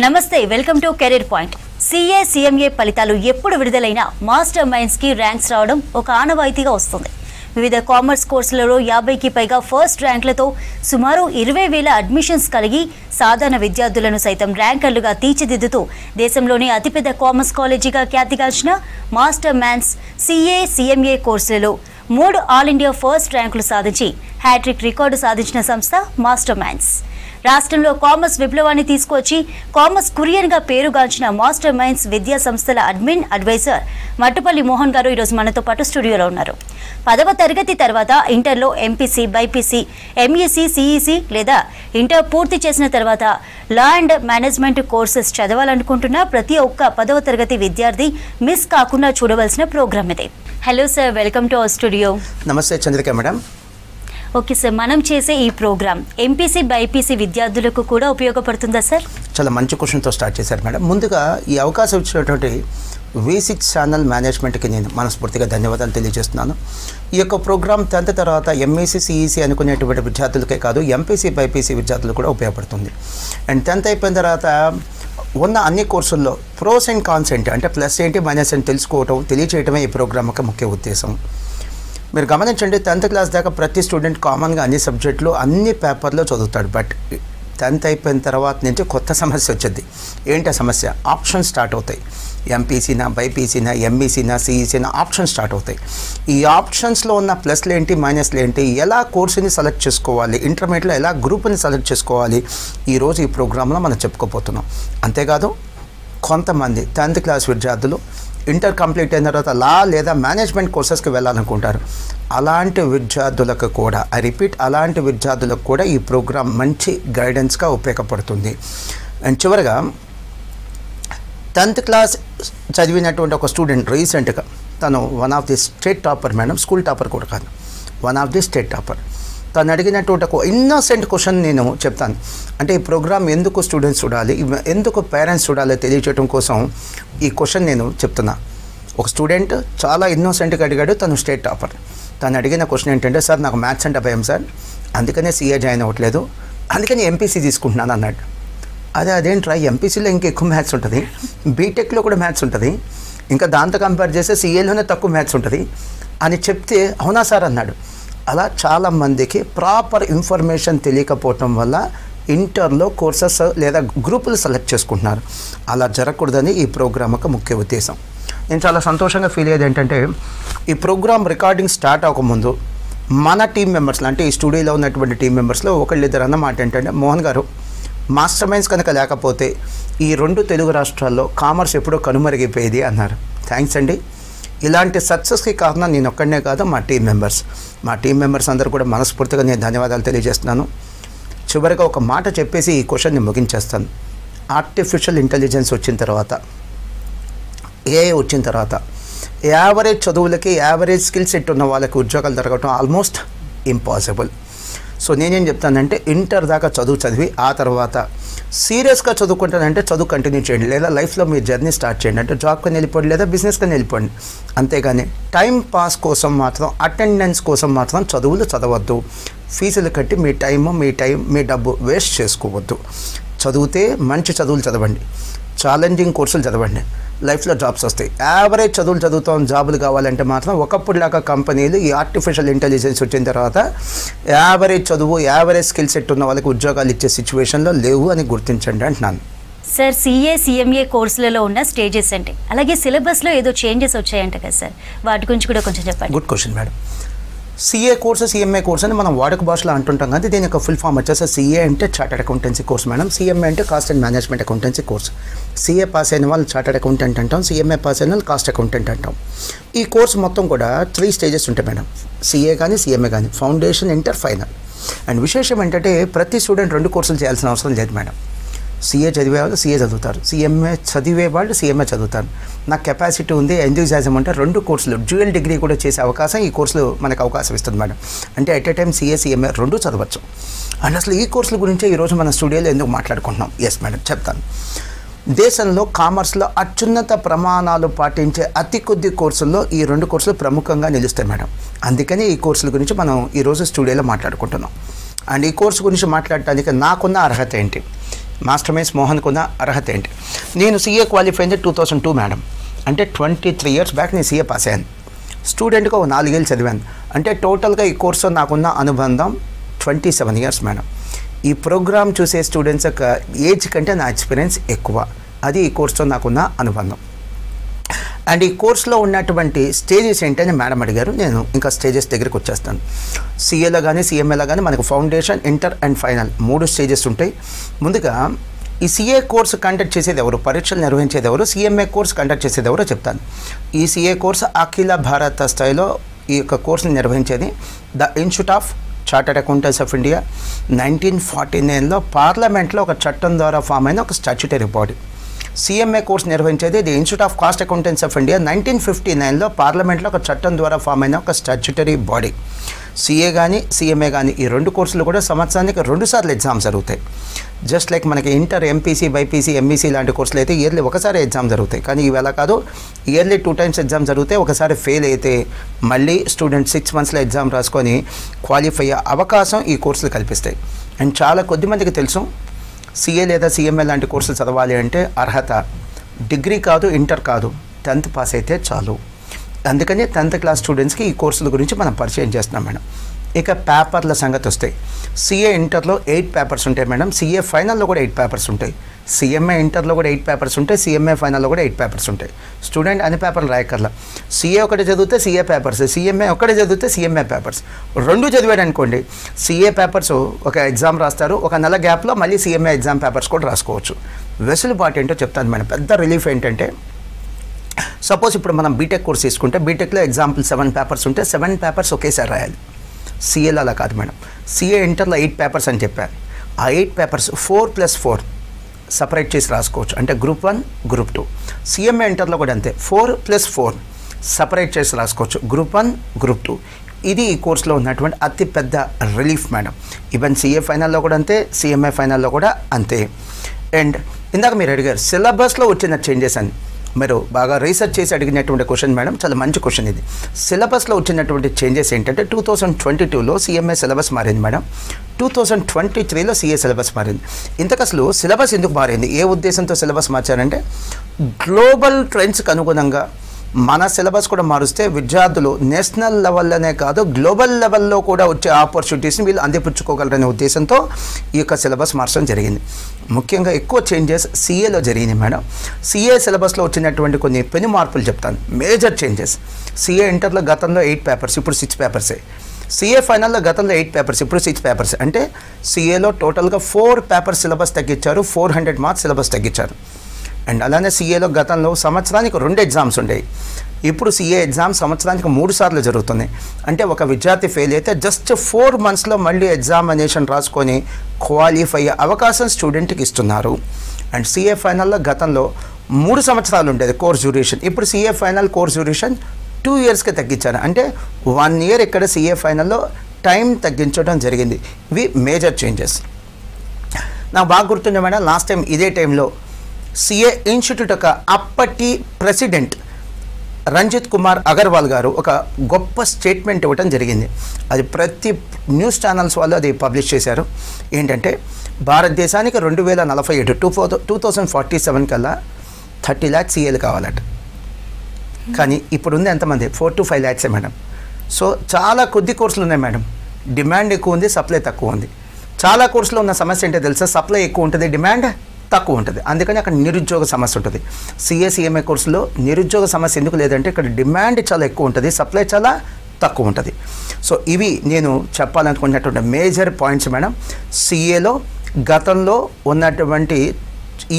నమస్తే welcome to career point. CA CMA ఫలితాలు ఎప్పుడు విడుదలైనా మాస్టర్ మైండ్స్ కి ర్యాంక్స్ రావడం ఒక ఆనవాయితీగా వస్తుంది. వివిధ కామర్స్ కోర్సులలో 50కి పైగా ఫస్ట్ ర్యాంకులతో సుమారు 20,000 అడ్మిషన్స్ కలిగి సాధారణ విద్యార్థులను సైతం ర్యాంకర్లుగా తీర్చిదిద్దుతూ దేశంలోని అతిపెద్ద కామర్స్ కాలేజీగా ఖ్యాతిగాంచిన మాస్టర్ మైండ్స్ సిఏ సిఎంఏ కోర్సులలో 3 ఆల్ ఇండియా ఫస్ట్ ర్యాంకులు సాధించి హ్యాట్రిక్ రికార్డు సాధించిన సంస్థ మాస్టర్ మైండ్స్. రాష్ట్రంలో కామర్స్ విప్లవాన్ని తీసుకొచ్చి కామర్స్ కురియన్గా పేరుగాంచిన మాస్టర్ మైండ్స్ విద్యా సంస్థల అడ్మిన్ అడ్వైజర్ మట్టుపల్లి మోహన్ గారు ఈరోజు మనతో పాటు స్టూడియోలో ఉన్నారు. 10వ తరగతి తర్వాత ఇంటర్లో ఎంపీసీ, బైపీసీ, ఎంఈసీ, సిఈసీ లేదా ఇంటర్ పూర్తి చేసిన తర్వాత లా అండ్ మేనేజ్మెంట్ కోర్సెస్ చదవాలనుకుంటున్న ప్రతి ఒక్క 10వ తరగతి విద్యార్థి మిస్ కాకుండా చూడవలసిన ప్రోగ్రామ్ ఇది. Hello sir, welcome to our studio. నమస్తే చంద్రిక మేడం. ఓకే సార్, మనం చేసే ఈ ప్రోగ్రామ్ ఎంపీసీ, బైపీసీ విద్యార్థులకు కూడా ఉపయోగపడుతుందా సార్? చాలా మంచి క్వశ్చన్తో స్టార్ట్ చేశారు మేడం. ముందుగా ఈ అవకాశం ఇచ్చినటువంటి V6 ఛానల్ మేనేజ్మెంట్కి నేను మనస్ఫూర్తిగా ధన్యవాదాలు తెలియజేస్తున్నాను. ఈ యొక్క ప్రోగ్రామ్ 10th తర్వాత ఎంఈసీ, సిఈసీ అనుకునేటువంటి విద్యార్థులకే కాదు ఎంపీసీ, బైపీసీ విద్యార్థులు కూడా ఉపయోగపడుతుంది. అండ్ 10th అయిపోయిన తర్వాత ఉన్న అన్ని కోర్సుల్లో ప్రోస్ అండ్ కాన్స్ ఏంటి, అంటే ప్లస్ ఏంటి, మైనస్ ఏంటి తెలుసుకోవటం, తెలియచేయటమే ఈ ప్రోగ్రామ్ యొక్క ముఖ్య ఉద్దేశం. మీరు గమనించండి, 10th క్లాస్ దాకా ప్రతి స్టూడెంట్ కామన్గా అన్ని సబ్జెక్టులు అన్ని పేపర్లో చదువుతాడు. బట్ 10th అయిపోయిన తర్వాత నుంచి కొత్త సమస్య వచ్చింది. ఏంటి ఆ సమస్య? ఆప్షన్స్ స్టార్ట్ అవుతాయి. ఎంపీసీనా, బైపీసీనా, ఎంఈసీనా, సిఈసీనా ఆప్షన్స్ స్టార్ట్ అవుతాయి. ఈ ఆప్షన్స్లో ఉన్న ప్లస్లు ఏంటి, మైనస్లు ఏంటి, ఎలా కోర్సుని సెలెక్ట్ చేసుకోవాలి, ఇంటర్మీడియట్లో ఎలా గ్రూప్ని సెలెక్ట్ చేసుకోవాలి, ఈరోజు ఈ ప్రోగ్రాంలో మనం చెప్పుకోబోతున్నాం. అంతేకాదు కొంతమంది 10th క్లాస్ విద్యార్థులు ఇంటర్ కంప్లీట్ అయిన తర్వాత లా లేదా మేనేజ్మెంట్ కోర్సెస్కి వెళ్ళాలనుకుంటారు. అలాంటి విద్యార్థులకు కూడా, ఐ రిపీట్, అలాంటి విద్యార్థులకు కూడా ఈ ప్రోగ్రాం మంచి గైడెన్స్గా ఉపయోగపడుతుంది. అండ్ చివరిగా 10th క్లాస్ చదివినటువంటి ఒక స్టూడెంట్ రీసెంట్గా తను one of the state topper madam, school topper కూడా కాదు, one of the state topper. తను అడిగినటువంటి ఒక ఇన్నోసెంట్ క్వశ్చన్ నేను చెప్తాను. అంటే ఈ ప్రోగ్రామ్ ఎందుకు స్టూడెంట్స్ చూడాలి, ఎందుకు పేరెంట్స్ చూడాలి తెలియచేయడం కోసం ఈ క్వశ్చన్ నేను చెప్తున్నా. ఒక స్టూడెంట్ చాలా ఇన్నోసెంట్గా అడిగాడు, తను స్టేట్ టాపర్. తను అడిగిన క్వశ్చన్ ఏంటంటే, సార్ నాకు మ్యాథ్స్ అంటే భయం సార్, అందుకనే సీఏ జాయిన్ అవ్వట్లేదు, అందుకని ఎంపీసీ తీసుకుంటున్నాను అన్నాడు. అదేంట్రా, ఎంపీసీలో ఇంకా ఎక్కువ మ్యాథ్స్ ఉంటుంది, బీటెక్లో కూడా మ్యాథ్స్ ఉంటుంది, ఇంకా దాంతో కంపేర్ చేస్తే సీఏలోనే తక్కువ మ్యాథ్స్ ఉంటుంది అని చెప్తే అవునా సార్ అన్నాడు. అలా చాలామందికి ప్రాపర్ ఇన్ఫర్మేషన్ తెలియకపోవటం వల్ల ఇంటర్లో కోర్సెస్ లేదా గ్రూపులు సెలెక్ట్ చేసుకుంటున్నారు. అలా జరగకూడదని ఈ ప్రోగ్రామ్ యొక్క ముఖ్య ఉద్దేశం. నేను చాలా సంతోషంగా ఫీల్ అయ్యేది ఏంటంటే, ఈ ప్రోగ్రామ్ రికార్డింగ్ స్టార్ట్ అవ్వకముందు మన టీం మెంబర్స్లో, అంటే ఈ స్టూడియోలో ఉన్నటువంటి టీం మెంబర్స్లో ఒకళ్ళిద్దరు అన్నమాట ఏంటంటే, మోహన్ గారు మాస్టర్ మైండ్స్ కనుక లేకపోతే ఈ 2 తెలుగు రాష్ట్రాల్లో కామర్స్ ఎప్పుడో కనుమరుగైపోయేది అన్నారు. థ్యాంక్స్ అండి. ఇలాంటి సక్సెస్కి కారణం నేను ఒక్కడనే కాదు, మా టీం మెంబర్స్ అందరూ కూడా మనస్ఫూర్తిగా నేను ధన్యవాదాలు తెలియజేస్తున్నాను. చివరిగా ఒక మాట చెప్పేసి ఈ క్వశ్చన్ని ముగించేస్తాను. ఆర్టిఫిషియల్ ఇంటెలిజెన్స్ వచ్చిన తర్వాత, ఏఐ వచ్చిన తర్వాత యావరేజ్ చదువులకి, యావరేజ్ స్కిల్ సెట్ ఉన్న వాళ్ళకి ఉద్యోగాలు దొరకడం ఆల్మోస్ట్ ఇంపాసిబుల్. సో నేనేం చెప్తానంటే, ఇంటర్ దాకా చదివి ఆ తర్వాత సీరియస్గా చదువుకుంటానంటే చదువు కంటిన్యూ చేయండి, లేదా లైఫ్లో మీ జర్నీ స్టార్ట్ చేయండి. అంటే జాబ్కి వెళ్ళిపోండి లేదా బిజినెస్కి వెళ్ళిపోండి. అంతేగాని టైం పాస్ కోసం మాత్రం, అటెండెన్స్ కోసం మాత్రం చదువులు చదవద్దు. ఫీజులు కట్టి మీ డబ్బు వేస్ట్ చేసుకోవద్దు. చదివితే మంచి చదువులు చదవండి, ఛాలెంజింగ్ కోర్సులు చదవండి, లైఫ్లో జాబ్స్ వస్తాయి. యావరేజ్ చదువులు చదువుతాం, జాబులు కావాలంటే మాత్రం ఒకప్పుడులాగా కంపెనీలు ఈ ఆర్టిఫిషియల్ ఇంటెలిజెన్స్ వచ్చిన తర్వాత యావరేజ్ చదువు, యావరేజ్ స్కిల్ సెట్ ఉన్న వాళ్ళకి ఉద్యోగాలు ఇచ్చే సిచ్యువేషన్లో లేవు అని గుర్తించండి అంటున్నాను. సార్, సిఏ సిఎంఏ కోర్సులలో ఉన్న స్టేజెస్ అంటే, అలాగే సిలబస్లో ఏదో చేంజెస్ వచ్చాయంట కదా సార్, వాటి గురించి కూడా కొంచెం చెప్పండి. Good question madam. CA course, CMA course అని మనం వాడుక భాషలో అంటుంటాం కానీ దీని యొక్క ఫుల్ ఫామ్ వచ్చేసి సిఏ అంటే chartered accountancy course madam, CMA అంటే cost and management accountancy course. CA pass అయిన వాళ్ళు చార్టెడ్ అకౌంటెంట్ అంటాం, సిఎంఏ పాస్ అయిన వాళ్ళు కాస్ట్ అకౌంటెంట్ అంటాం. ఈ కోర్స్ మొత్తం కూడా 3 స్టేజెస్ ఉంటాయి మేడం, సిఏ కానీ సిఎంఏ కానీ, ఫౌండేషన్, ఇంటర్, ఫైనల్. అండ్ విశేషం ఏంటంటే, ప్రతి స్టూడెంట్ 2 కోర్సులు చేయాల్సిన అవసరం లేదు మేడం. సిఏ చదివేవాళ్ళు సిఏ చదువుతారు, సిఎంఏ చదివేవాళ్ళు సిఎంఏ చదువుతారు. నాకు కెపాసిటీ ఉంది, ఎంతూజియాజం అంటే 2 కోర్సులు డ్యూయల్ డిగ్రీ కూడా చేసే అవకాశం ఈ కోర్సులు మనకు అవకాశం ఇస్తుంది మేడం. అంటే at a time CA CMA 2 చదవచ్చు. అండ్ అసలు ఈ కోర్సుల గురించే ఈరోజు మన స్టూడియోలో ఎందుకు మాట్లాడుకుంటున్నాం? ఎస్ మేడం, చెప్తాను. దేశంలో కామర్స్లో అత్యున్నత ప్రమాణాలు పాటించే అతి కొద్ది కోర్సుల్లో ఈ 2 కోర్సులు ప్రముఖంగా నిలుస్తాయి మేడం. అందుకని ఈ కోర్సుల గురించి మనం ఈరోజు స్టూడియోలో మాట్లాడుకుంటున్నాం. అండ్ ఈ కోర్సు గురించి మాట్లాడటానికి నాకున్న అర్హత ఏంటి, మాస్టర్ మైన్స్ మోహన్కు ఉన్న అర్హత ఏంటి? నేను సీఏ క్వాలిఫై అయింది 2002 మేడం. అంటే 23 years బ్యాక్ నేను సీఏ పాస్ అయ్యాను. స్టూడెంట్గా 4 ఏళ్ళు చదివాను. అంటే టోటల్గా ఈ కోర్సులో నాకున్న అనుబంధం 27 years మేడం. ఈ ప్రోగ్రామ్ చూసే స్టూడెంట్స్ యొక్క ఏజ్ కంటే నా ఎక్స్పీరియన్స్ ఎక్కువ. అది ఈ కోర్సులో నాకున్న అనుబంధం. అండ్ ఈ కోర్సులో ఉన్నటువంటి స్టేజెస్ ఏంటని మేడం అడిగారు. నేను ఇంకా స్టేజెస్ దగ్గరికి వచ్చేస్తాను. సీఏలో కానీ సిఎంఏలో కానీ మనకు foundation, inter and final 3 stages ఉంటాయి. ముందుగా ఈ సీఏ కోర్సు కండక్ట్ చేసేది ఎవరు, పరీక్షలు నిర్వహించేది ఎవరు, సిఎంఏ కోర్సు కండక్ట్ చేసేది ఎవరో చెప్తాను. ఈ సీఏ కోర్సు అఖిల భారత స్థాయిలో ఈ యొక్క కోర్సును నిర్వహించేది the institute of chartered accountants of India. 1949లో పార్లమెంట్లో ఒక చట్టం ద్వారా ఫామ్ అయిన ఒక స్టాట్యూటరీ బాడీ. సిఎంఏ కోర్స్ నిర్వహించేది the institute of cost accountants of India. 1959లో పార్లమెంట్లో ఒక చట్టం ద్వారా ఫామ్ అయిన ఒక స్టాట్యూటరీ బాడీ. సిఏ కానీ సిఎంఏ కానీ ఈ 2 కోర్సులు కూడా సంవత్సరానికి 2 సార్లు ఎగ్జామ్స్ జరుగుతాయి. జస్ట్ లైక్ మనకి ఇంటర్, ఎంపీసీ, బైపీసీ, ఎంఈసీ లాంటి కోర్సులు అయితే ఇయర్లీ ఒకసారి ఎగ్జామ్ జరుగుతాయి. కానీ ఇవి ఎలా కాదు, ఇయర్లీ 2 times ఎగ్జామ్ జరుగుతాయి. ఒకసారి ఫెయిల్ అయితే మళ్ళీ స్టూడెంట్ 6 monthsలో ఎగ్జామ్ రాసుకొని క్వాలిఫై అయ్యే అవకాశం ఈ కోర్సులు కల్పిస్తాయి. అండ్ చాలా కొద్దిమందికి తెలుసు సీఏ లేదా సిఎంఏ లాంటి కోర్సులు చదవాలి అంటే అర్హత డిగ్రీ కాదు, ఇంటర్ కాదు, 10th పాస్ అయితే చాలు. అందుకని 10th క్లాస్ స్టూడెంట్స్కి ఈ కోర్సుల గురించి మనం పరిచయం చేస్తున్నాం మేడం. ఇక పేపర్ల సంగతి వస్తాయి. సిఏ ఇంటర్లో 8 పేపర్స్ ఉంటాయి మేడం. సిఏ ఫైనల్లో కూడా 8 పేపర్స్ ఉంటాయి. సిఎంఏ ఇంటర్లో కూడా 8 పేపర్స్ ఉంటాయి. సిఎంఏ ఫైనల్లో కూడా 8 పేపర్స్ ఉంటాయి. స్టూడెంట్ అన్ని పేపర్లు రాయకర్లా. సిఏ ఒకటి చదివితే సిఏ పేపర్స్, సిఎంఏ ఒకటి చదివితే సిఎంఏ పేపర్స్. 2 చదివాడు అనుకోండి, సిఏ పేపర్స్ ఒక ఎగ్జామ్ రాస్తారు, ఒక నెల గ్యాప్లో మళ్ళీ సిఎంఏ ఎగ్జామ్ పేపర్స్ కూడా రాసుకోవచ్చు. వెసులుబాటు ఏంటో చెప్తాను మేడం. పెద్ద రిలీఫ్ ఏంటంటే, సపోజ్ ఇప్పుడు మనం బీటెక్ కోర్స్ తీసుకుంటే బీటెక్లో ఎగ్జాంపుల్ 7 పేపర్స్ ఉంటే 7 పేపర్స్ ఒకేసారి రాయాలి. సిఏలో అలా కాదు మేడం. సిఏ ఇంటర్లో 8 పేపర్స్ అని చెప్పారు. ఆ 8 పేపర్స్ 4+4 సపరేట్ చేసి రాసుకోవచ్చు. అంటే గ్రూప్ 1, గ్రూప్ 2. సిఎంఏ ఇంటర్లో కూడా అంతే, 4+4 సపరేట్ చేసి రాసుకోవచ్చు. Group 1, group 2. ఇది ఈ కోర్సులో ఉన్నటువంటి అతి పెద్ద రిలీఫ్ మేడం. ఈవెన్ సిఏ ఫైనల్లో కూడా అంతే, సిఎంఏ ఫైనల్లో కూడా అంతే. అండ్ ఇందాక మీరు అడిగారు సిలబస్లో వచ్చిన చేంజెస్ అని. మీరు బాగా రీసెర్చ్ చేసి అడిగినటువంటి క్వశ్చన్ మేడం, చాలా మంచి క్వశ్చన్ ఇది. సిలబస్లో వచ్చినటువంటి చేంజెస్ ఏంటంటే 2022లో సిఎంఏ సిలబస్ మారింది మేడం. 2023లో సిఏ సిలబస్ మారింది. ఇంతకు అసలు సిలబస్ ఎందుకు మారింది, ఏ ఉద్దేశంతో సిలబస్ మార్చారంటే, గ్లోబల్ ట్రెండ్స్కి అనుగుణంగా మన సిలబస్ కూడా మారుస్తే విద్యార్థులు నేషనల్ లెవెల్లోనే కాదు గ్లోబల్ లెవెల్లో కూడా వచ్చే ఆపర్చునిటీస్ని వీళ్ళు అందిపుచ్చుకోగలరనే ఉద్దేశంతో ఈ యొక్క సిలబస్ మార్చడం జరిగింది. ముఖ్యంగా ఎక్కువ చేంజెస్ సిఏలో జరిగింది మేడం. సిఏ సిలబస్లో వచ్చినటువంటి కొన్ని పెను మార్పులు చెప్తాను. Major changes. సిఏ ఇంటర్లో గతంలో 8 పేపర్స్, ఇప్పుడు 6 పేపర్సే. సిఏ ఫైనల్లో గతంలో 8 పేపర్స్, ఇప్పుడు 6 పేపర్స్. అంటే సిఏలో టోటల్గా 4 పేపర్స్ సిలబస్ తగ్గించారు, 400 మార్క్స్ సిలబస్ తగ్గించారు. అండ్ అలానే సిఏలో గతంలో సంవత్సరానికి 2 ఎగ్జామ్స్ ఉండేవి. ఇప్పుడు సిఏ ఎగ్జామ్ సంవత్సరానికి 3 సార్లు జరుగుతుంది. అంటే ఒక విద్యార్థి ఫెయిల్ అయితే జస్ట్ 4 monthsలో మళ్ళీ ఎగ్జామినేషన్ రాసుకొని క్వాలిఫై అయ్యే అవకాశం స్టూడెంట్కి ఇస్తున్నారు. అండ్ సిఏ ఫైనల్లో గతంలో 3 సంవత్సరాలు ఉండేది కోర్స్ డ్యూరేషన్. ఇప్పుడు సిఏ ఫైనల్ కోర్స్ డ్యూరేషన్ 2 yearsకి తగ్గించారు. అంటే 1 year ఇక్కడ సిఏ ఫైనల్లో టైం తగ్గించడం జరిగింది. ఇవి మేజర్ చేంజెస్. నాకు బాగా గుర్తుండే మేడం, లాస్ట్ టైం ఇదే టైంలో సిఏ ఇన్స్టిట్యూట్ యొక్క అప్పటి ప్రెసిడెంట్ రంజిత్ కుమార్ అగర్వాల్ గారు ఒక గొప్ప స్టేట్మెంట్ ఇవ్వడం జరిగింది. అది ప్రతి న్యూస్ ఛానల్స్ వాళ్ళు అది పబ్లిష్ చేశారు. ఏంటంటే, భారతదేశానికి 2047 2047 కల్లా 30 lakhs సిఏలు కావాలట. కానీ ఇప్పుడు ఉంది ఎంతమంది, 4 to 5 lakhs మేడం. సో చాలా కొద్ది కోర్సులు ఉన్నాయి మేడం. డిమాండ్ ఎక్కువ ఉంది, సప్లై తక్కువ ఉంది. చాలా కోర్సులో ఉన్న సమస్య ఏంటో తెలుసా, సప్లై ఎక్కువ ఉంటుంది, డిమాండ్ తక్కువ ఉంటుంది. అందుకని అక్కడ నిరుద్యోగ సమస్య ఉంటుంది. సిఏ సిఎంఏ కోర్సులో నిరుద్యోగ సమస్య ఎందుకు లేదంటే, ఇక్కడ డిమాండ్ చాలా ఎక్కువ ఉంటుంది, సప్లై చాలా తక్కువ ఉంటుంది. సో ఇవి నేను చెప్పాలనుకున్నటువంటి మేజర్ పాయింట్స్ మేడం. సిఏలో గతంలో ఉన్నటువంటి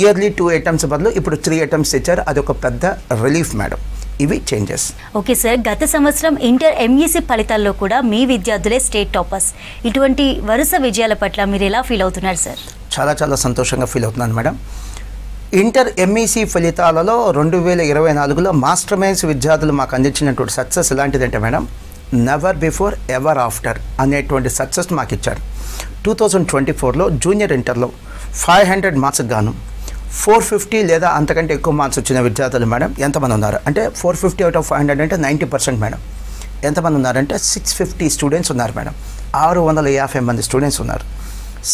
ఇయర్లీ 2 attempts బదులు ఇప్పుడు 3 attempts ఇచ్చారు. అదొక పెద్ద రిలీఫ్ మేడం. ఇవి చేంజెస్. ఓకే సార్, గత సంవత్సరం ఇంటర్ ఎంఈసీ ఫలితాల్లో కూడా మీ విద్యార్థులే స్టేట్ టాపర్స్. ఇటువంటి వరుస విజయాల పట్ల మీరు ఎలా ఫీల్ అవుతున్నారు సార్? చాలా చాలా సంతోషంగా ఫీల్ అవుతున్నాను మేడం. ఇంటర్ ఎంఈసీ ఫలితాలలో 2024లో మాస్టర్ మైన్స్ విద్యార్థులు మాకు అందించినటువంటి సక్సెస్ ఎలాంటిదంటే madam, never before ever after అనేటువంటి సక్సెస్ మాకు ఇచ్చారు. 2024లో జూనియర్ ఇంటర్లో 500 మార్క్స్ గాను 450 లేదా అంతకంటే ఎక్కువ మార్క్స్ వచ్చిన విద్యార్థులు మేడం ఎంతమంది ఉన్నారు అంటే, 450 out of 500 అంటే 90% మేడం. ఎంతమంది ఉన్నారంటే 650 స్టూడెంట్స్ ఉన్నారు మేడం. 650 మంది స్టూడెంట్స్ ఉన్నారు.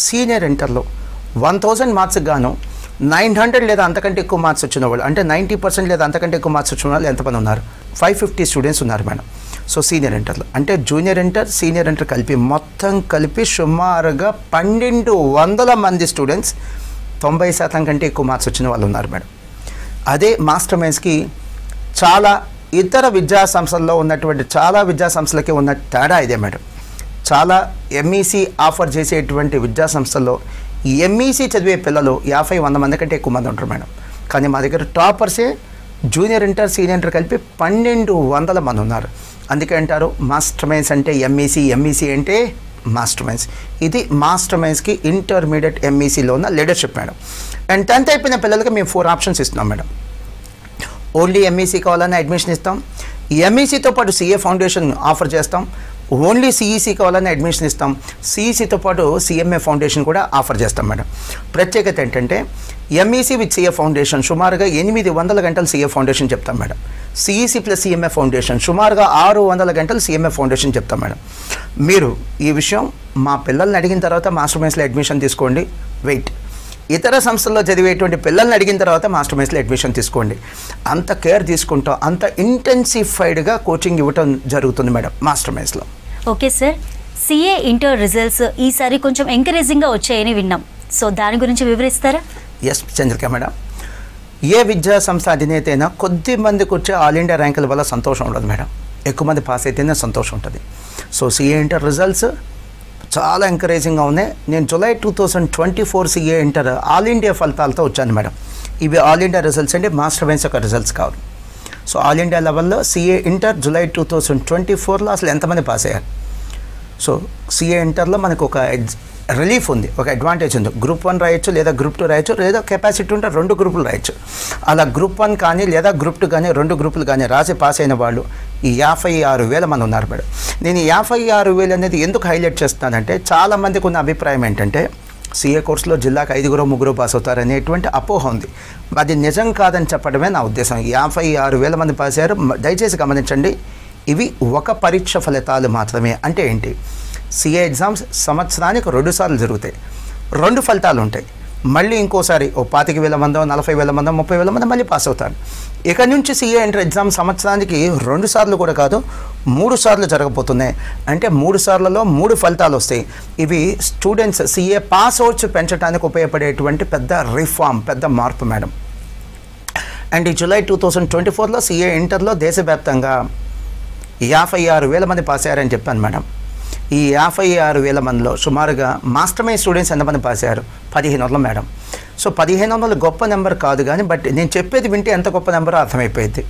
సీనియర్ ఇంటర్లో 1000 మార్క్స్కి గాను 900 లేదా అంతకంటే ఎక్కువ మార్క్స్ వచ్చిన వాళ్ళు, అంటే 90% లేదా అంతకంటే ఎక్కువ మార్క్స్ వచ్చిన వాళ్ళు ఎంతమంది ఉన్నారు? 550 స్టూడెంట్స్ ఉన్నారు మేడం. సో సీనియర్ ఇంటర్లో, అంటే జూనియర్ ఇంటర్ సీనియర్ ఇంటర్ కలిపి మొత్తం కలిపి సుమారుగా 1200 మంది స్టూడెంట్స్ 90% కంటే ఎక్కువ మార్క్స్ వచ్చిన వాళ్ళు ఉన్నారు మేడం. అదే మాస్టర్ మైండ్స్కి చాలా ఇతర విద్యా సంస్థల్లో ఉన్నటువంటి చాలా విద్యా సంస్థలకి ఉన్న తేడా ఇదే మేడం. చాలా ఎంఈసీ ఆఫర్ చేసేటువంటి విద్యా సంస్థల్లో ఎంఈసీ చదివే పిల్లలు 50-100 మంది కంటే ఎక్కువ మంది ఉంటారు మేడం. కానీ మా దగ్గర టాపర్సే జూనియర్ ఇంటర్ సీనియర్ ఇంటర్ కలిపి 1200 మంది ఉన్నారు. అందుకే అంటారు మాస్టర్ మైండ్స్ అంటే ఎంఈసీ, ఎంఈసీ అంటే మాస్టర్ మైండ్స్. ఇది మాస్టర్ మైండ్స్కి ఇంటర్మీడియట్ ఎంఈసీలో ఉన్న లీడర్షిప్ మేడం. అండ్ 10th అయిపోయిన పిల్లలకి మేము 4 ఆప్షన్స్ ఇస్తున్నాం మేడం. ఓన్లీ ఎంఈసీ కావాలని అడ్మిషన్ ఇస్తాం, ఎంఈసీతో పాటు సిఏ ఫౌండేషన్ ఆఫర్ చేస్తాం, ఓన్లీ సిఈసీ కావాలని అడ్మిషన్ ఇస్తాం, సిఈసీతో పాటు సిఎంఏ ఫౌండేషన్ కూడా ఆఫర్ చేస్తాం మేడం. ప్రత్యేకత ఏంటంటే ఎంఈసీ విత్ సిఏ ఫౌండేషన్ సుమారుగా 800 గంటలు సిఏ ఫౌండేషన్ చెప్తాం madam. CEC plus CMA foundation సుమారుగా 600 గంటలు సిఎంఏ ఫౌండేషన్ చెప్తాం మేడం. మీరు ఈ విషయం మా పిల్లల్ని అడిగిన తర్వాత మాస్టర్ మైండ్స్లో అడ్మిషన్ తీసుకోండి. వెయిట్, ఇతర సంస్థల్లో చదివేటువంటి పిల్లల్ని అడిగిన తర్వాత మాస్టర్ మైండ్స్లో అడ్మిషన్ తీసుకోండి. అంత కేర్ తీసుకుంటాం, అంత ఇంటెన్సిఫైడ్గా కోచింగ్ ఇవ్వటం జరుగుతుంది మేడం మాస్టర్ మైండ్స్లో. Okay sir, CA inter results ఈసారి కొంచెం ఎంకరేజింగ్గా వచ్చాయని విన్నాం. సో దాని గురించి వివరిస్తారా? ఎస్ చంద్రిక మేడం, ఏ విద్యా సంస్థ అధినేత అయినా కొద్ది మందికి వచ్చే ఆల్ ఇండియా ర్యాంకుల వల్ల సంతోషం ఉండదు మేడం, ఎక్కువ మంది పాస్ అయితేనే సంతోషం ఉంటుంది. సో సిఏ ఇంటర్ రిజల్ట్స్ చాలా ఎంకరేజింగ్గా ఉన్నాయి. నేను July 2024 CA inter all India ఫలితాలతో వచ్చాను మేడం. ఇవి ఆల్ ఇండియా రిజల్ట్స్ అంటే మాస్టర్ మైండ్స్ యొక్క రిజల్ట్స్ కావు. సో ఆల్ ఇండియా లెవెల్లో సిఏ ఇంటర్ జూలై 2024లో అసలు ఎంతమంది పాస్ అయ్యారు? సో సిఏ ఇంటర్లో మనకు ఒక రిలీఫ్ ఉంది, ఒక అడ్వాంటేజ్ ఉంది. గ్రూప్ 1 రాయొచ్చు, లేదా గ్రూప్ 2 రాయొచ్చు, లేదా కెపాసిటీ ఉంటే 2 గ్రూపులు రాయొచ్చు. అలా గ్రూప్ 1 కానీ లేదా గ్రూప్ 2 కానీ 2 గ్రూపులు కానీ రాసి పాస్ అయిన వాళ్ళు ఈ 56,000 మంది ఉన్నారు మేడం. నేను ఈ 56,000 అనేది ఎందుకు హైలైట్ చేస్తున్నానంటే చాలామందికి ఉన్న అభిప్రాయం ఏంటంటే సిఏ కోర్సులో జిల్లాకు 5-3 పాస్ అవుతారు అనేటువంటి అపోహ ఉంది. అది నిజం కాదని చెప్పడమే నా ఉద్దేశం. 56,000 మంది పాస్ అయ్యారు. దయచేసి గమనించండి, ఇవి ఒక పరీక్ష ఫలితాలు మాత్రమే. అంటే ఏంటి? సిఏ ఎగ్జామ్స్ సంవత్సరానికి 2 సార్లు జరుగుతాయి, 2 ఫలితాలు ఉంటాయి. మళ్ళీ ఇంకోసారి 25,000 మందో 40,000 మందో 30,000 మంది మళ్ళీ పాస్ అవుతారు. ఇక నుంచి సిఏ ఇంటర్ ఎగ్జామ్ సంవత్సరానికి 2 సార్లు కూడా కాదు, 3 సార్లు జరగబోతున్నాయి. అంటే 3 సార్లలో 3 ఫలితాలు వస్తాయి. ఇవి స్టూడెంట్స్ సిఏ పాస్ అవుట్స్ పెంచడానికి ఉపయోగపడేటువంటి పెద్ద రిఫార్మ్, పెద్ద మార్పు మేడం. అండ్ ఈ జూలై 2024లో సిఏ ఇంటర్లో దేశవ్యాప్తంగా 56,000 మంది పాస్ అయ్యారని చెప్పాను మేడం. ఈ 56,000 మందిలో సుమారుగా మాస్టర్ మైండ్ స్టూడెంట్స్ ఎంతమంది పాస్ అయ్యారు? 1,500 మేడం. సో 1,500 గొప్ప నెంబర్ కాదు, కానీ బట్ నేను చెప్పేది వింటే ఎంత గొప్ప నెంబరో అర్థమైపోయింది.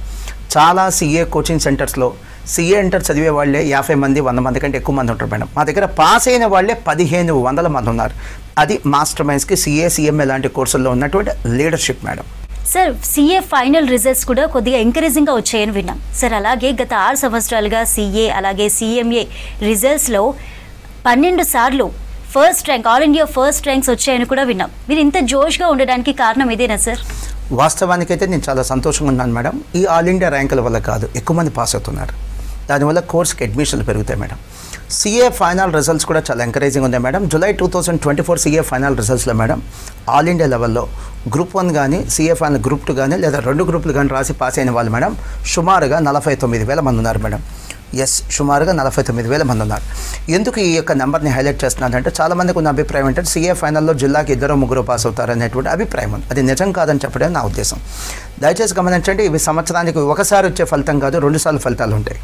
చాలా సిఏ కోచింగ్ సెంటర్స్లో సిఏ ఇంటర్ చదివే వాళ్ళే 50 మంది 100 మంది కంటే ఎక్కువ మంది ఉంటారు మేడం. మా దగ్గర పాస్ అయిన వాళ్ళే 1,500 మంది ఉన్నారు. అది మాస్టర్ మైండ్స్కి సిఏ సిఎంఏ లాంటి కోర్సుల్లో ఉన్నటువంటి leadership madam. Sir, CA final results కూడా కొద్దిగా ఎంకరేజింగ్గా వచ్చాయని విన్నాం సార్. అలాగే గత 6 సంవత్సరాలుగా సిఏ అలాగే సిఎంఏ రిజల్ట్స్లో 12 సార్లు first rank, all India first ranks వచ్చాయని కూడా విన్నాం. మీరు ఇంత జోష్గా ఉండడానికి కారణం ఇదేనా సార్? వాస్తవానికైతే నేను చాలా సంతోషంగా ఉన్నాను మేడం. ఈ ఆల్ ఇండియా ర్యాంకుల వల్ల కాదు, ఎక్కువ మంది పాస్ అవుతున్నారు, దానివల్ల కోర్స్కి అడ్మిషన్లు పెరుగుతాయి మేడం. సిఏ ఫైనల్ రిజల్ట్స్ కూడా చాలా ఎంకరేజింగ్ ఉంది మేడం. జూలై 2024 సిఏ ఫైనల్ రిజల్ట్స్లో మేడం ఆల్ ఇండియా లెవెల్లో గ్రూప్ 1 కానీ సిఏ ఫైనల్ గ్రూప్ 2 కానీ లేదా 2 గ్రూపులు కానీ రాసి పాస్ అయిన వాళ్ళు మేడం సుమారుగా 49,000 మంది ఉన్నారు మేడం. ఎస్, సుమారుగా 49,000 మంది ఉన్నారు. ఎందుకు ఈ యొక్క నెంబర్ని హైలైట్ చేస్తున్నానంటే చాలామందికి ఉన్న అభిప్రాయం ఏంటంటే సిఏ ఫైనల్లో జిల్లాకి 2-3 పాస్ అవుతారు అనేటువంటి అభిప్రాయం ఉంది. అది నిజం కాదని చెప్పడం నా ఉద్దేశం. దయచేసి గమనించండి, ఇవి సంవత్సరానికి ఒకసారి వచ్చే ఫలితం కాదు, 2 సార్లు ఫలితాలు ఉంటాయి.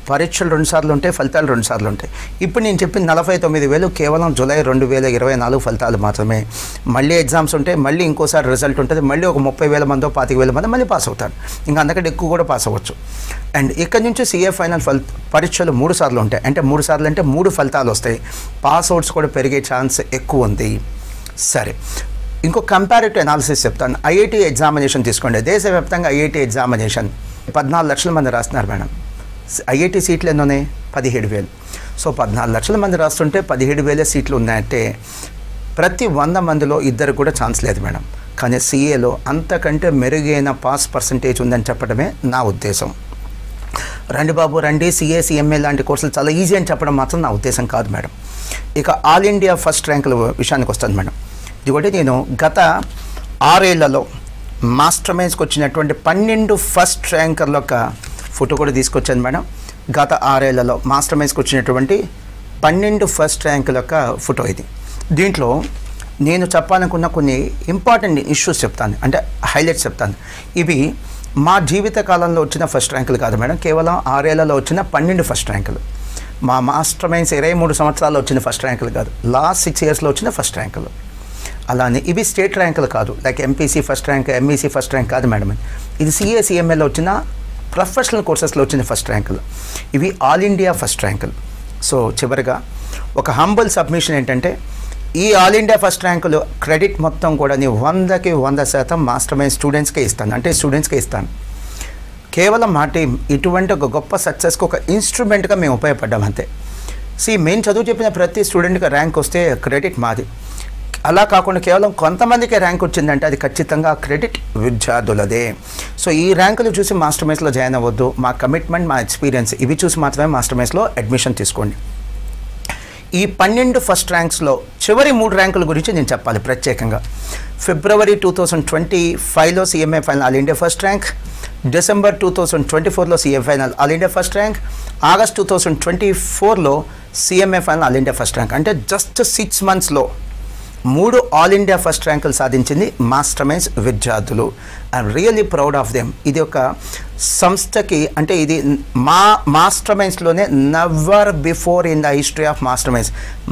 పరీక్షలు 2 సార్లు ఉంటాయి, ఫలితాలు 2 సార్లు ఉంటాయి. ఇప్పుడు నేను చెప్పిన 49,000 కేవలం జూలై 2024 ఫలితాలు మాత్రమే. మళ్ళీ ఎగ్జామ్స్ ఉంటాయి, మళ్ళీ ఇంకోసారి రిజల్ట్ ఉంటుంది, మళ్ళీ ఒక 30,000 మందో 25,000 మంది మళ్ళీ పాస్ అవుతారు. ఇంకా అంతకంటే ఎక్కువ కూడా పాస్ అవ్వచ్చు. అండ్ ఇక్కడ నుంచి సిఏ ఫైనల్ పరీక్షలు 3 సార్లు ఉంటాయి. అంటే 3 సార్లు అంటే 3 ఫలితాలు వస్తాయి. పాస్ అవుట్స్ కూడా పెరిగే ఛాన్స్ ఎక్కువ ఉంది. సరే, ఇంకో కంపారిటివ్ అనాలిసిస్ చెప్తాను. ఐఐటి ఎగ్జామినేషన్ తీసుకోండి. దేశవ్యాప్తంగా ఐఐటి ఎగ్జామినేషన్ 14 లక్షల మంది రాస్తున్నారు మేడం. ఐఐటి సీట్లు ఎన్ని ఉన్నాయి? 17,000. సో 14 లక్షల మంది రాస్తుంటే 17,000 సీట్లు ఉన్నాయంటే ప్రతి 100 మందిలో 2 కూడా ఛాన్స్ లేదు మేడం. కానీ సిఏలో అంతకంటే మెరుగైన పాస్ పర్సంటేజ్ ఉందని చెప్పడమే నా ఉద్దేశం. రండి బాబు రండి, సిఏ సిఎంఏ లాంటి కోర్సులు చాలా ఈజీ అని చెప్పడం మాత్రం నా ఉద్దేశం కాదు మేడం. ఇక ఆల్ ఇండియా ఫస్ట్ ర్యాంకుల విషయానికి వస్తుంది మేడం. ఇదిగోటి నేను గత 6 ఏళ్లలో మాస్టర్ మైన్స్కి వచ్చినటువంటి 12 ఫస్ట్ ర్యాంకర్ల యొక్క ఫోటో కూడా తీసుకొచ్చాను మేడం. గత 6 ఏళ్లలో మాస్టర్ మైన్స్కి వచ్చినటువంటి 12 ఫస్ట్ ర్యాంకుల యొక్క ఫోటో ఇది. దీంట్లో నేను చెప్పాలనుకున్న కొన్ని ఇంపార్టెంట్ ఇష్యూస్ చెప్తాను, అంటే హైలైట్స్ చెప్తాను. ఇవి మా జీవిత కాలంలో వచ్చిన ఫస్ట్ ర్యాంకులు కాదు మేడం, కేవలం 6 ఏళ్లలో వచ్చిన 12 ఫస్ట్ ర్యాంకులు. మా మాస్టర్ మైన్స్ 23 సంవత్సరాల్లో వచ్చిన ఫస్ట్ ర్యాంకులు కాదు, లాస్ట్ 6 ఇయర్స్లో వచ్చిన ఫస్ట్ ర్యాంకులు. అలానే ఇవి స్టేట్ ర్యాంకులు కాదు, like MPC first rank, MEC first rank కాదు మేడం. ఇది సిఏసిఎంఏలో వచ్చిన ప్రొఫెషనల్ కోర్సెస్లో వచ్చిన ఫస్ట్ ర్యాంకులు. ఇవి ఆల్ ఇండియా ఫస్ట్ ర్యాంకులు. సో చివరిగా ఒక హంబుల్ సబ్మిషన్ ఏంటంటే, ఈ ఆల్ ఇండియా ఫస్ట్ ర్యాంకులు క్రెడిట్ మొత్తం కూడా నేను 100కి 100% మాస్టర్ మైండ్ స్టూడెంట్స్కే ఇస్తాను, అంటే స్టూడెంట్స్కే ఇస్తాను. కేవలం మా టీం ఇటువంటి ఒక గొప్ప సక్సెస్కి ఒక ఇన్స్ట్రుమెంట్గా మేము ఉపయోగపడ్డాం అంతే. మేము చదువు చెప్పిన ప్రతి స్టూడెంట్కి ర్యాంక్ వస్తే క్రెడిట్ మాది. అలా కాకుండా కేవలం కొంతమందికి ర్యాంక్ వచ్చిందంటే అది ఖచ్చితంగా క్రెడిట్ విద్యార్థులదే. సో ఈ ర్యాంకులు చూసి మాస్టర్ మైన్స్లో జాయిన్ అవ్వద్దు. మా కమిట్మెంట్, మా ఎక్స్పీరియన్స్ ఇవి చూసి మాత్రమే మాస్టర్ మైన్స్లో అడ్మిషన్ తీసుకోండి. ఈ 12 ఫస్ట్ ర్యాంక్స్లో చివరి 3 ర్యాంకుల గురించి నేను చెప్పాలి ప్రత్యేకంగా. ఫిబ్రవరి 2025లో CMA final all India first rank, December 2024లో CM final all India first rank, August 2024లో CMA final all India first rank. అంటే జస్ట్ 6 మంత్స్లో 3 ఆల్ ఇండియా ఫస్ట్ ర్యాంకులు సాధించింది మాస్టర్ మైన్స్ విద్యార్థులు. I'm really proud of them. ఇది ఒక సంస్థకి, అంటే ఇది మా మాస్టర్ మైన్స్లోనే never before in the history of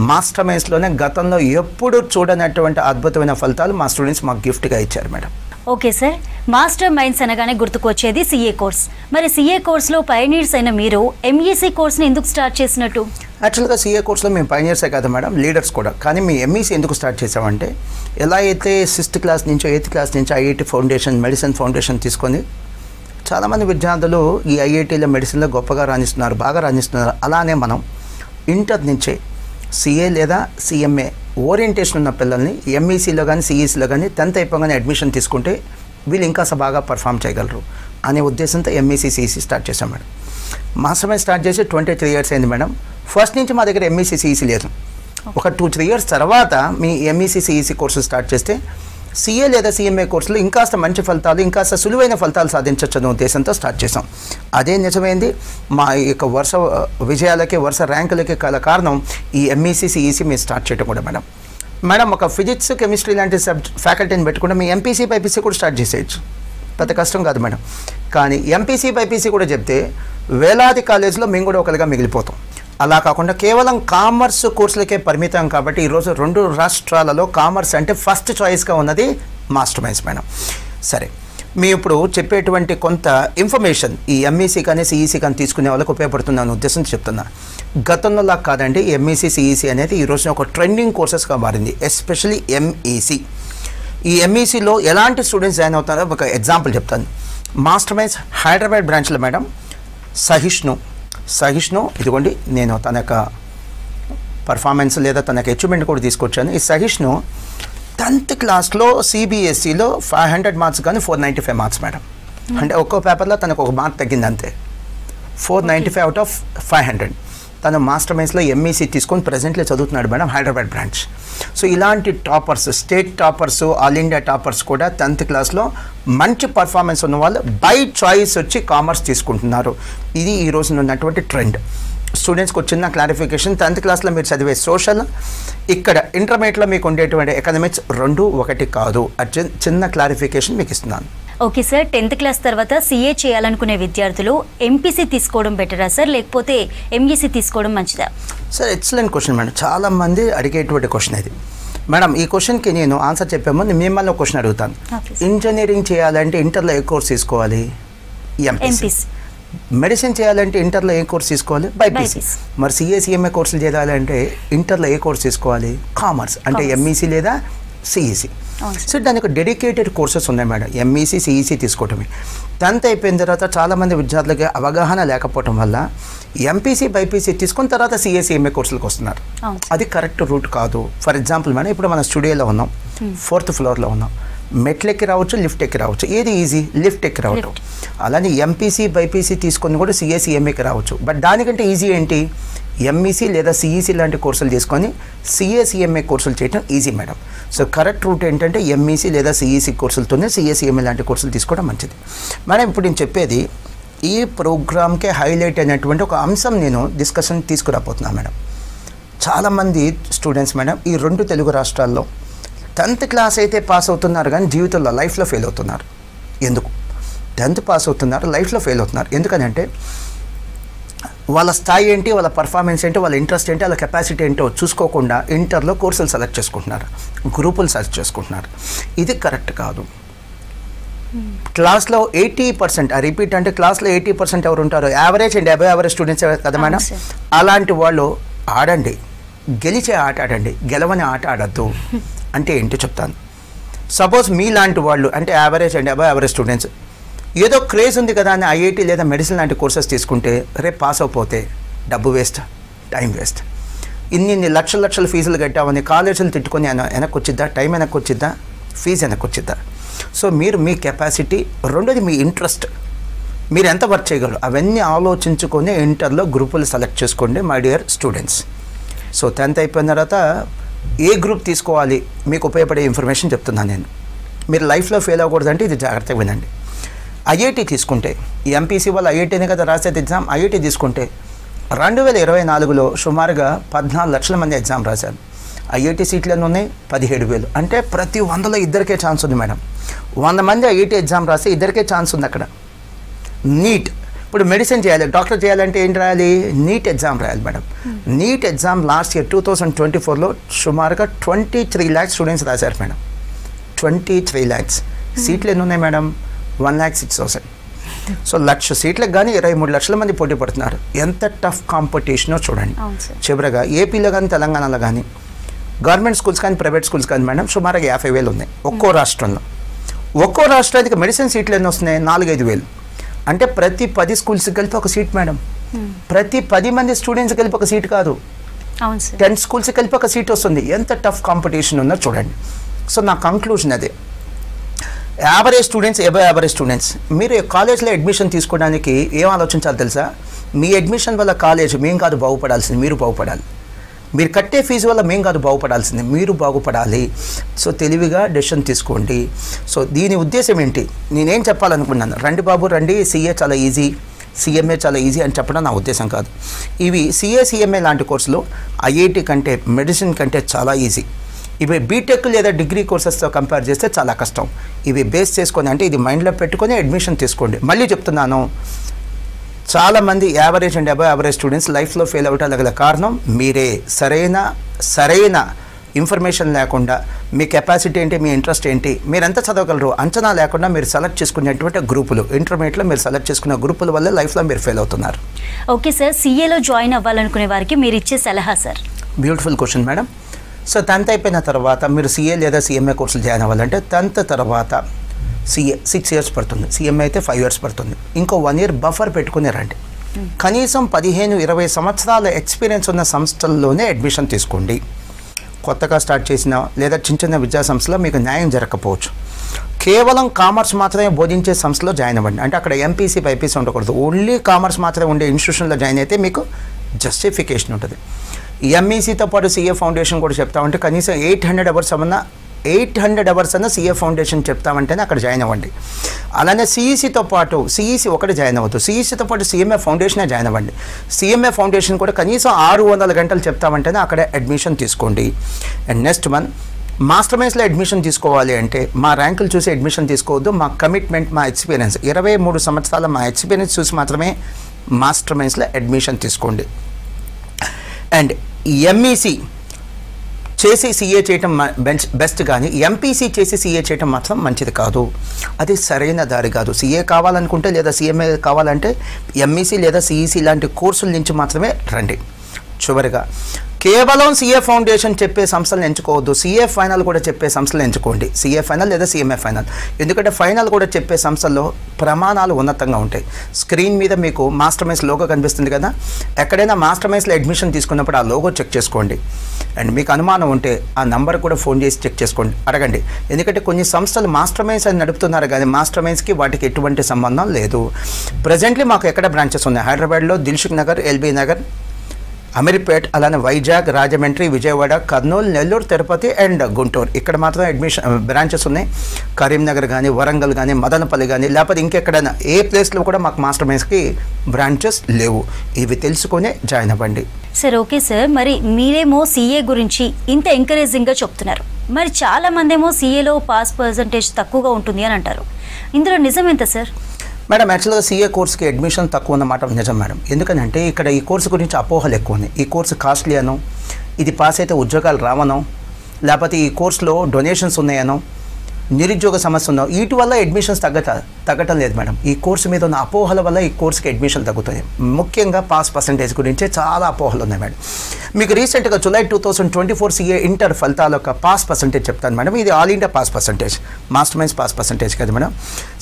Master మైన్స్లోనే గతంలో ఎప్పుడు చూడనటువంటి అద్భుతమైన ఫలితాలు మా స్టూడెంట్స్ మాకు గిఫ్ట్గా ఇచ్చారు madam. Okay sir, master minds అనగానే గుర్తుకొచ్చేది సిఏ కోర్స్. మరి సిఏ కోర్స్లో పైనీర్స్ అయిన మీరు ఎంఈసీ కోర్స్ని ఎందుకు స్టార్ట్ చేసినట్టు? యాక్చువల్గా సిఏ కోర్స్లో మేము పైనీర్సే కాదు మేడం, లీడర్స్ కూడా. కానీ మేము ఎంఈసీ ఎందుకు స్టార్ట్ చేసామంటే, ఎలా అయితే 6th క్లాస్ నుంచో 8th క్లాస్ నుంచి ఐఐటి ఫౌండేషన్, మెడిసిన్ ఫౌండేషన్ తీసుకొని చాలామంది విద్యార్థులు ఈ ఐఐటీలో మెడిసిన్లో గొప్పగా రాణిస్తున్నారు, బాగా రాణిస్తున్నారు. అలానే మనం ఇంటర్ నుంచే సిఏ లేదా సిఎంఏ ఓరియంటేషన్ ఉన్న పిల్లల్ని ఎంఈసీలో కానీ సిఈసీలో కానీ 10th అయిపోగానే అడ్మిషన్ తీసుకుంటే వీళ్ళు ఇంకా బాగా పర్ఫామ్ చేయగలరు అనే ఉద్దేశంతో ఎంఈసీ సిఈసీ స్టార్ట్ చేసాం మేడం. మాస్టర్ మైండ్ స్టార్ట్ చేసి 23 ఇయర్స్ అయింది మేడం. ఫస్ట్ నుంచి మా దగ్గర ఎంఈసీ సిఈసీ లేదు. ఒక 2-3 ఇయర్స్ తర్వాత మీ ఎంఈసీ సిఈసీ కోర్సు స్టార్ట్ చేస్తే సిఏ లేదా సిఎంఏ కోర్సులో ఇంకాస్త మంచి ఫలితాలు, ఇంకాస్త సులువైన ఫలితాలు సాధించవచ్చు అనే ఉద్దేశంతో స్టార్ట్ చేసాం. అదే నిజమైంది. మా యొక్క వరుస విజయాలకి, వరుస ర్యాంకులకి కారణం ఈ ఎంఈసీ సిఈసీ మీరు స్టార్ట్ చేయడం కూడా మేడం. ఒక ఫిజిక్స్, కెమిస్ట్రీ లాంటి ఫ్యాకల్టీని పెట్టుకుంటే మీ ఎంపీసీ బైపీసీ కూడా స్టార్ట్ చేసేయచ్చు, పెద్ద కష్టం కాదు మేడం. కానీ ఎంపీసీ బైపీసీ కూడా చెప్తే వేలాది కాలేజీలో మేము కూడా ఒకరిగా మిగిలిపోతాం. అలా కాకుండా కేవలం కామర్స్ కోర్సులకే పరిమితం కాబట్టి ఈరోజు 2 రాష్ట్రాలలో కామర్స్ అంటే ఫస్ట్ చాయిస్గా ఉన్నది మాస్టర్ మైండ్స్ మేడం. సరే, మీ ఇప్పుడు చెప్పేటువంటి కొంత ఇన్ఫర్మేషన్ ఈ ఎంఈసీ కానీ సిఈసీ కానీ తీసుకునే వాళ్ళకి ఉపయోగపడుతుందనే ఉద్దేశంతో చెప్తున్నా. గతంలో కాదండి, ఎంఈసీ సిఈసీ అనేది ఈ రోజున ఒక ట్రెండింగ్ కోర్సెస్గా మారింది, ఎస్పెషల్లీ ఎంఈసీ. ఈ ఎంఈసీలో ఎలాంటి స్టూడెంట్స్ జాయిన్ అవుతారో ఒక ఎగ్జాంపుల్ చెప్తాను. మాస్టర్ మైండ్స్ హైదరాబాద్ బ్రాంచ్లో మేడం సహిష్ణు ఇదిగోండి, నేను తన యొక్క పర్ఫార్మెన్స్ లేదా తన యొక్క అచీవ్మెంట్ కూడా తీసుకొచ్చాను. ఈ సహిష్ణు 10th క్లాస్లో సిబిఎస్ఈలో 500 మార్క్స్ కానీ 495 మార్క్స్ మేడం. అంటే ఒక్కో పేపర్లో తనకు 1 మార్క్ తగ్గింది అంతే. 495 అవుట్ ఆఫ్ 500. తను మాస్టర్ మైండ్స్లో ఎంఈసీ తీసుకొని ప్రజెంట్లో చదువుతున్నాడు మేడం, హైదరాబాద్ బ్రాంచ్. సో ఇలాంటి toppers, state toppers, all India toppers కూడా 10th క్లాస్లో మంచి పర్ఫార్మెన్స్ ఉన్న వాళ్ళు బై చాయిస్ వచ్చి కామర్స్ తీసుకుంటున్నారు. ఇది ఈ రోజున ఉన్నటువంటి ట్రెండ్. స్టూడెంట్స్కి వచ్చిన క్లారిఫికేషన్, 10th క్లాస్లో మీరు చదివే సోషల్, ఇక్కడ ఇంటర్మీడియట్లో మీకు ఉండేటువంటి ఎకనామిక్స్ 2 ఒకటి కాదు. చిన్న క్లారిఫికేషన్ మీకు ఇస్తున్నాను. ఓకే సార్, 10th క్లాస్ తర్వాత సిఏ చేయాలనుకునే విద్యార్థులు ఎంపీసీ తీసుకోవడం బెటరా సార్, లేకపోతే ఎంఈసీ తీసుకోవడం మంచిదా? Sir, excellent question madam. చాలామంది అడిగేటువంటి క్వశ్చన్ ఇది మేడం. ఈ క్వశ్చన్కి నేను ఆన్సర్ చెప్పే ముందు మిమ్మల్ని ఒక క్వశ్చన్ అడుగుతాను. ఇంజనీరింగ్ చేయాలంటే ఇంటర్లో ఏ కోర్స్ తీసుకోవాలి? ఎంపీసీ. మెడిసిన్ చేయాలంటే ఇంటర్లో ఏ కోర్స్ తీసుకోవాలి? బైపీసీ. మరి సిఏ/సిఎంఏ కోర్సులు చేయాలంటే ఇంటర్లో ఏ కోర్స్ తీసుకోవాలి? కామర్స్, అంటే ఎంఈసీ లేదా సిఈసీ. సో దానికి డెడికేటెడ్ కోర్సెస్ ఉన్నాయి మేడం. ఎంఈసీ సిఈసీ తీసుకోవటమే. 10th అయిపోయిన తర్వాత చాలామంది విద్యార్థులకి అవగాహన లేకపోవటం వల్ల ఎంపీసీ బైపీసీ తీసుకున్న తర్వాత సిఏ/సిఎంఏ కోర్సులకు వస్తున్నారు. అది కరెక్ట్ రూట్ కాదు. ఫర్ ఎగ్జాంపుల్ మేడం, ఇప్పుడు మన స్టూడియోలో ఉన్నాం, 4th ఫ్లోర్లో ఉన్నాం. మెట్లు ఎక్కి రావచ్చు, లిఫ్ట్ ఎక్కి రావచ్చు. ఏది ఈజీ? లిఫ్ట్ ఎక్కి రావటం. అలానే ఎంపీసీ బైపీసీ తీసుకొని కూడా సిఏ/సిఎంఏకి రావచ్చు. బట్ దానికంటే ఈజీ ఏంటి? ఎంఈసీ లేదా సిఈసీ లాంటి కోర్సులు చేసుకొని సిఏసిఎంఏ కోర్సులు చేయడం easy madam. So correct route ఏంటంటే ఎంఈసీ లేదా సిఈసీ కోర్సులతోనే సిఏసిఎంఏ లాంటి కోర్సులు తీసుకోవడం మంచిది మేడం. ఇప్పుడు నేను చెప్పేది ఈ ప్రోగ్రామ్కే హైలైట్ అయినటువంటి ఒక అంశం నేను డిస్కషన్ తీసుకురాబోతున్నాను మేడం. చాలామంది స్టూడెంట్స్ మేడం ఈ 2 తెలుగు రాష్ట్రాల్లో 10th క్లాస్ అయితే పాస్ అవుతున్నారు కానీ జీవితంలో లైఫ్లో ఫెయిల్ అవుతున్నారు. ఎందుకు? 10th పాస్ అవుతున్నారు, లైఫ్లో ఫెయిల్ అవుతున్నారు. ఎందుకనంటే వాళ్ళ స్థాయి ఏంటి, వాళ్ళ పర్ఫార్మెన్స్ ఏంటి, వాళ్ళ ఇంట్రెస్ట్ ఏంటి, వాళ్ళ కెపాసిటీ ఏంటో చూసుకోకుండా ఇంటర్లో కోర్సులు సెలెక్ట్ చేసుకుంటున్నారు, గ్రూపులు సెలెక్ట్ చేసుకుంటున్నారు. ఇది కరెక్ట్ కాదు. క్లాస్లో 80%, ఆ రిపీట్ అంటే క్లాస్లో 80% ఎవరు ఉంటారో average and above average students కదా మేడం. అలాంటి వాళ్ళు ఆడండి, గెలిచే ఆట ఆడండి, గెలవని ఆట ఆడద్దు. అంటే ఏంటో చెప్తాను. సపోజ్ మీలాంటి వాళ్ళు అంటే average and above average students ఏదో క్రేజ్ ఉంది కదా అని ఐఐటి లేదా మెడిసిన్ లాంటి కోర్సెస్ తీసుకుంటే రేపు పాస్ అయిపోతే డబ్బు వేస్ట్, టైం వేస్ట్. ఇన్ని లక్షల ఫీజులు కట్టామని కాలేజీలు తిట్టుకొని వెనక్కి వచ్చిద్దా? టైం వెనక్కి వచ్చిద్దా? ఫీజు వెనక్కి వచ్చిద్దా? సో మీరు మీ కెపాసిటీ, రెండోది మీ ఇంట్రెస్ట్, మీరు ఎంత వర్క్ చేయగలరు అవన్నీ ఆలోచించుకొని ఇంటర్లో గ్రూపులు సెలెక్ట్ చేసుకోండి my dear students. So 10th అయిపోయిన తర్వాత ఏ గ్రూప్ తీసుకోవాలి మీకు ఉపయోగపడే ఇన్ఫర్మేషన్ చెప్తున్నాను నేను. మీరు లైఫ్లో ఫెయిల్ అవ్వకూడదంటే ఇది జాగ్రత్తగా వినండి. ఐఐటి తీసుకుంటే ఎంపీసీ వాళ్ళు ఐఐటీనే కదా రాసేది ఎగ్జామ్. ఐఐటి తీసుకుంటే 2024లో సుమారుగా 14 లక్షల మంది ఎగ్జామ్ రాశారు. ఐఐటి సీట్లు ఎన్ని ఉన్నాయి? 17,000. అంటే ప్రతి 100లో ఇద్దరికే ఛాన్స్ ఉంది మేడం. 100 మంది ఐఐటి ఎగ్జామ్ రాస్తే ఇద్దరికే ఛాన్స్ ఉంది అక్కడ. నీట్, ఇప్పుడు మెడిసిన్ చేయాలి, డాక్టర్ చేయాలంటే ఏం రాయాలి? నీట్ ఎగ్జామ్ రాయాలి madam. NEET exam last year 2024లో సుమారుగా 23 lakhs స్టూడెంట్స్ రాశారు మేడం. 23 lakhs. సీట్లు ఎన్ని ఉన్నాయి మేడం? 1,06,000. సో 1,00,000 సీట్లకు కానీ 23 లక్షల మంది పోటీ పడుతున్నారు. ఎంత టఫ్ కాంపిటీషనో చూడండి. చివరగా ఏపీలో కానీ తెలంగాణలో కానీ గవర్నమెంట్ స్కూల్స్ కానీ ప్రైవేట్ స్కూల్స్ కానీ మేడం సుమారుగా 50,000 ఉన్నాయి ఒక్కో రాష్ట్రంలో. ఒక్కో రాష్ట్రానికి మెడిసిన్ సీట్లు ఎన్ని వస్తున్నాయి? 4-5,000. అంటే ప్రతి 10 స్కూల్స్కి కలిపి ఒక సీట్ మేడం. ప్రతి 10 మంది స్టూడెంట్స్కి కలిపి ఒక సీట్ కాదు, 10 స్కూల్స్కి కలిపి ఒక సీట్ వస్తుంది. ఎంత టఫ్ కాంపిటీషన్ ఉందో చూడండి. సో నా కంక్లూజన్ అదే. Average students, above average students, మీరు కాలేజ్లో అడ్మిషన్ తీసుకోవడానికి ఏం ఆలోచించాలి తెలుసా? మీ అడ్మిషన్ వల్ల కాలేజ్ మేము కాదు బాగుపడాల్సింది, మీరు బాగుపడాలి. మీరు కట్టే ఫీజు వల్ల మేము కాదు బాగుపడాల్సింది, మీరు బాగుపడాలి. సో తెలివిగా డెసిషన్ తీసుకోండి. సో దీని ఉద్దేశం ఏంటి? నేనేం చెప్పాలనుకున్నాను, రండి బాబు రండి, సిఏ చాలా ఈజీ, సిఎంఏ చాలా ఈజీ అని చెప్పడం నా ఉద్దేశం కాదు. ఇవి సిఏ లాంటి కోర్సులు ఐఐటి కంటే, మెడిసిన్ కంటే చాలా ఈజీ. ఇవి బీటెక్ లేదా డిగ్రీ కోర్సెస్తో కంపేర్ చేస్తే చాలా కష్టం. ఇవి బేస్ చేసుకొని అంటే ఇది మైండ్లో పెట్టుకొని అడ్మిషన్ తీసుకోండి. మళ్ళీ చెప్తున్నాను, చాలామంది average and above average students లైఫ్లో ఫెయిల్ అవ్వటానికి గల కారణం మీరే. సరైన ఇన్ఫర్మేషన్ లేకుండా మీ కెపాసిటీ ఏంటి, మీ ఇంట్రెస్ట్ ఏంటి, మీరు ఎంత చదవగలరు అంచనా లేకుండా మీరు సెలెక్ట్ చేసుకునేటువంటి గ్రూపులు, ఇంటర్మీడియట్లో మీరు సెలెక్ట్ చేసుకునే గ్రూపుల వల్ల లైఫ్లో మీరు ఫెయిల్ అవుతున్నారు. ఓకే సార్, సిఏలో జాయిన్ అవ్వాలనుకునే వారికి మీరు ఇచ్చే సలహా sir? Beautiful question madam. So 10th అయిపోయిన తర్వాత మీరు సిఏ లేదా సిఎంఏ కోర్సులు జాయిన్ అవ్వాలంటే 10th తర్వాత సిఏ 6 years పడుతుంది, సిఎంఏ అయితే 5 years పడుతుంది. ఇంకో 1 year బఫర్ పెట్టుకుని రండి. కనీసం 15-20 సంవత్సరాల ఎక్స్పీరియన్స్ ఉన్న సంస్థల్లోనే అడ్మిషన్ తీసుకోండి. కొత్తగా స్టార్ట్ చేసిన లేదా చిన్న విద్యా సంస్థలో మీకు న్యాయం జరగకపోవచ్చు. కేవలం కామర్స్ మాత్రమే బోధించే సంస్థలో జాయిన్ అవ్వండి. అంటే అక్కడ ఎంపీసీ బైపీసీ ఉండకూడదు, ఓన్లీ కామర్స్ మాత్రమే ఉండే ఇన్స్టిట్యూషన్లో జాయిన్ అయితే మీకు జస్టిఫికేషన్ ఉంటుంది. ఎంఈసీతో పాటు సిఏ ఫౌండేషన్ కూడా చెప్తామంటే కనీసం 800 hours అన్న సిఏ ఫౌండేషన్ చెప్తామంటేనే అక్కడ జాయిన్ అవ్వండి. అలానే సిఈసీతో పాటు సిఈసీ ఒకటి జాయిన్ అవ్వద్దు, సిఈసీతో పాటు సిఎంఏ ఫౌండేషనే జాయిన్ అవ్వండి. సిఎంఏ ఫౌండేషన్ కూడా కనీసం 600 గంటలు చెప్తామంటేనే అక్కడ అడ్మిషన్ తీసుకోండి. అండ్ నెక్స్ట్ మంత్ మాస్టర్ మైన్స్లో అడ్మిషన్ తీసుకోవాలి అంటే మా ర్యాంకులు చూసి అడ్మిషన్ తీసుకోవద్దు, మా కమిట్మెంట్, మా ఎక్స్పీరియన్స్, 23 సంవత్సరాల మా ఎక్స్పీరియన్స్ చూసి మాత్రమే మాస్టర్ మైన్స్లో అడ్మిషన్ తీసుకోండి. అండ్ ఎంఈసీ చేసి సీఏ చేయటం బెస్ట్, కానీ ఎంపీసీ చేసి సీఏ చేయటం మాత్రం మంచిది కాదు. అది సరైన దారి కాదు. సీఏ కావాలనుకుంటే లేదా సిఎంఏ కావాలంటే ఎంఈసీ లేదా సిఈసీ లాంటి కోర్సుల నుంచి మాత్రమే రండి. చివరిగా కేవలం సిఏ ఫౌండేషన్ చెప్పే సంస్థలను ఎంచుకోవద్దు, సిఏ ఫైనల్ కూడా చెప్పే సంస్థలు ఎంచుకోండి. సిఏ ఫైనల్ లేదా సిఎంఏ ఫైనల్, ఎందుకంటే ఫైనల్ కూడా చెప్పే సంస్థల్లో ప్రమాణాలు ఉన్నతంగా ఉంటాయి. స్క్రీన్ మీద మీకు మాస్టర్ మైన్స్ లోగో కనిపిస్తుంది కదా, ఎక్కడైనా మాస్టర్ మైన్స్లో అడ్మిషన్ తీసుకున్నప్పుడు ఆ లోగో చెక్ చేసుకోండి. అండ్ మీకు అనుమానం ఉంటే ఆ నంబర్ కూడా ఫోన్ చేసి చెక్ చేసుకోండి, అడగండి. ఎందుకంటే కొన్ని సంస్థలు మాస్టర్ మైన్స్ అని నడుపుతున్నారు కానీ మాస్టర్ మైన్స్కి వాటికి ఎటువంటి సంబంధం లేదు. ప్రజెంట్లీ మాకు ఎక్కడ బ్రాంచెస్ ఉన్నాయి? హైదరాబాద్లో దిల్సుఖ్ నగర్, ఎల్బీ నగర్, అమీర్పేట్, అలానే వైజాగ్, రాజమండ్రి, విజయవాడ, కర్నూలు, నెల్లూరు, తిరుపతి అండ్ గుంటూరు ఇక్కడ మాత్రం అడ్మిషన్ బ్రాంచెస్ ఉన్నాయి. కరీంనగర్ కానీ, వరంగల్ కానీ, మదనపల్లి కానీ, లేకపోతే ఇంకెక్కడైనా ఏ ప్లేస్లో కూడా మాకు మాస్టర్ మైండ్స్కి బ్రాంచెస్ లేవు. ఇవి తెలుసుకొని జాయిన్ అవ్వండి. సార్ ఓకే సార్, మరి మీరేమో సీఏ గురించి ఇంత ఎంకరేజింగ్గా చెప్తున్నారు, మరి చాలా మంది ఏమో సీఏలో పాస్ పర్సంటేజ్ తక్కువగా ఉంటుంది అని అంటారు. ఇందులో నిజం ఎంత సార్? మేడం, యాక్చువల్గా సీఏ కోర్స్కి అడ్మిషన్ తక్కువ ఉన్నమాట నిజం మేడం. ఎందుకంటే ఇక్కడ ఈ కోర్సు గురించి అపోహలు ఎక్కువ ఉన్నాయి. ఈ కోర్సు కాస్ట్లీ అనో, ఇది పాస్ అయితే ఉద్యోగాలు రావనో, లేకపోతే ఈ కోర్సులో డొనేషన్స్ ఉన్నాయనో, నిరుద్యోగ సమస్య ఉందో, వీటి వల్ల అడ్మిషన్స్ తగ్గటం లేదు మేడం. ఈ కోర్సు మీద ఉన్న అపోహల వల్ల ఈ కోర్సుకి అడ్మిషన్ తగ్గుతాయి. ముఖ్యంగా పాస్ పర్సంటేజ్ గురించే చాలా అపోహలు ఉన్నాయి మేడం. మీకు రీసెంట్గా జూలై 2024 సీఏ ఇంటర్ ఫలితాల యొక్క పాస్ పర్సంటేజ్ చెప్తాను మేడం. ఇది all India pass percentage, master minds pass percentage కదా మేడం.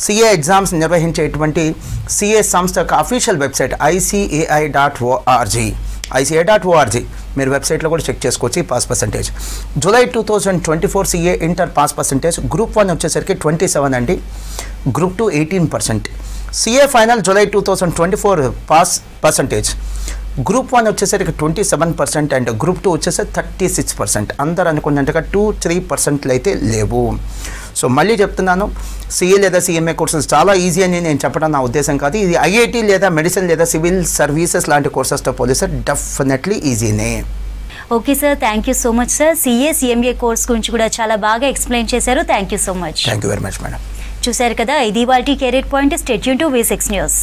సీఏ ఎగ్జామ్స్ నిర్వహించేటువంటి సీఏ సంస్థ యొక్క అఫీషియల్ వెబ్సైట్ ICAI.org మీరు వెబ్సైట్లో కూడా చెక్ చేసుకోవచ్చు ఈ pass percentage. July 2024 CA inter pass percentage group 1 వచ్చేసరికి 27 అండి, group 2 18%. CA final July 2024 pass percentage group 1 వచ్చేసరికి 27% అండ్ గ్రూప్ 2 వచ్చేసరికి 36%. అందరు అనుకున్నట్టుగా 2-3% అయితే లేవు. సో మళ్ళీ చెప్తున్నాను, సీఏ లేదా సీఎంఏ కోర్సెస్ చాలా ఈజీ అని నేను చెప్పడం నా ఉద్దేశం కాదు. ఇది ఐఐటి లేదా మెడిసిన్ లేదా సివిల్ సర్వీసెస్ లాంటి కోర్సెస్తో పోలిస్తే డెఫినెట్లీ ఈజీనే. Okay sir, thank you so much sir. CA CMA course గురించి కూడా చాలా బాగా ఎక్స్ప్లెయిన్ చేశారు. Thank you so much. Thank you very much madam. చూశారు కదా, ఇది ఇవాల్టి career point. Stay tune to V6 news.